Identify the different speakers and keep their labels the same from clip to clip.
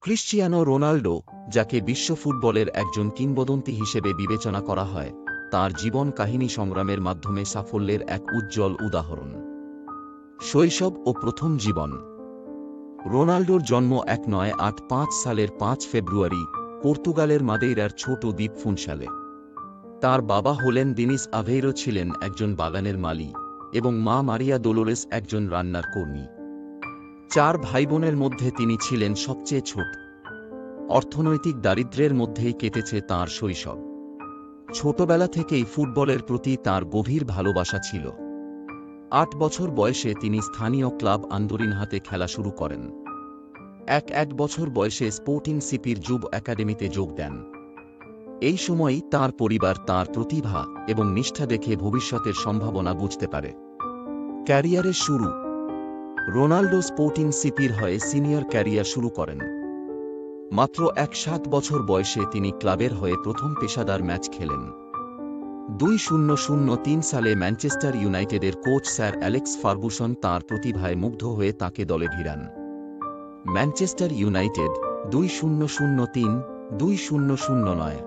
Speaker 1: Cristiano Ronaldo, যাকে বিশ্ব ফুটবলের একজন কিংবদন্তি হিসেবে বিবেচনা করা হয়, তাঁর জীবন কাহিনী সংগ্রামের মাধ্যমে সাফল্যের এক উজ্জ্বল উদাহরণ। শৈশব ও প্রথম জীবন। রোনাল্ডোর জন্ম 1985 সালের 5 ফেব্রুয়ারি পর্তুগালের মাদেইরার ছোট দ্বীপ ফুনশালে। তার বাবা হলেন দিনিস আভেইরো, ছিলেন একজন বাগানের মালি, এবং মা মারিয়া দোলোরেস একজন রান্নার কর্মী। 4 ভাইবোনের মধ্যে তিনি ছিলেন সবচেয়ে ছোট। অর্থনৈতিক দারিদ্র্যের মধ্যেই কেটেছে তাঁর শৈশব। ছোটবেলা থেকেই ফুটবলের প্রতি তাঁর গভীর ভালোবাসা ছিল। 8 বছর বয়সে তিনি স্থানীয় ক্লাব আন্দোরিনহাতে খেলা শুরু করেন। 1 বছর বয়সে স্পোর্টিং সিপির যুব একাডেমিতে যোগ দেন। এই সময়ই তাঁর পরিবার তাঁর প্রতিভা এবং নিষ্ঠা দেখে ভবিষ্যতের সম্ভাবনা বুঝতে পারে। ক্যারিয়ারের শুরু। রোনাল্ডো স্পোর্টিং সিপির হয়ে সিনিয়র ক্যারিয়ার শুরু করেন। মাত্র 7 বছর বয়সে তিনি ক্লাবের হয়ে প্রথম পেশাদার ম্যাচ খেলেন। 2003 সালে ম্যানচেস্টার ইউনাইটেডের কোচ স্যার অ্যালেক্স ফার্গুসন তাঁর প্রতিভায় মুগ্ধ হয়ে তাঁকে দলে ভিড়ান। Manchester United 2003-2009।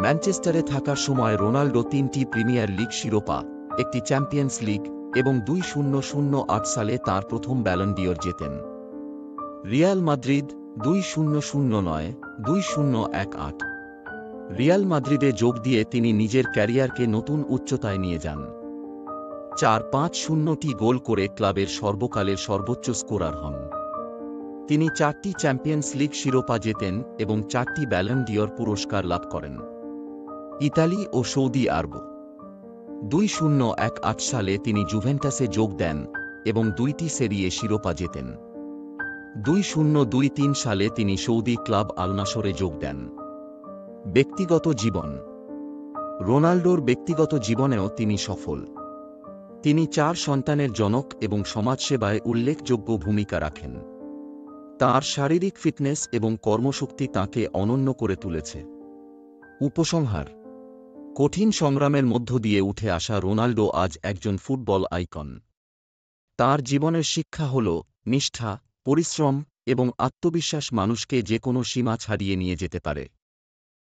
Speaker 1: ম্যানচেস্টারে থাকার সময় রোনাল্ডো 3টি প্রিমিয়ার লিগ শিরোপা, একটি চ্যাম্পিয়ন্স লিগ এবং 2008 সালে তাঁর প্রথম ব্যালন ডিওর জেতেন। Real Madrid 2009-2018। রিয়াল মাদ্রিদে যোগ দিয়ে তিনি নিজের ক্যারিয়ারকে নতুন উচ্চতায় নিয়ে যান। 4-5-0টি গোল করে ক্লাবের সর্বকালের সর্বোচ্চ স্কোরার হন। তিনি 4টি চ্যাম্পিয়ন্স লিগ শিরোপা জেতেন এবং 4টি ব্যালন ডিওর পুরস্কার লাভ করেন। ইতালি ও সৌদি আরব। 2018 সালে তিনি জুভেন্টাসে যোগ দেন এবং 2টি সেরিয়ে শিরোপা জেতেন। 2023 সালে তিনি সৌদি ক্লাব আল নাসরে যোগ দেন। ব্যক্তিগত জীবন। রোনাল্ডোর ব্যক্তিগত জীবনেও তিনি সফল। তিনি 4 সন্তানের জনক এবং সমাজসেবায় উল্লেখযোগ্য ভূমিকা রাখেন। তাঁর শারীরিক ফিটনেস এবং কর্মশক্তি তাঁকে অনন্য করে তুলেছে। উপসংহার। কঠিন সংগ্রামের মধ্য দিয়ে উঠে আসা রোনাল্ডো আজ একজন ফুটবল আইকন। তাঁর জীবনের শিক্ষা হল নিষ্ঠা, পরিশ্রম এবং আত্মবিশ্বাস মানুষকে যে কোনো সীমা ছাড়িয়ে নিয়ে যেতে পারে।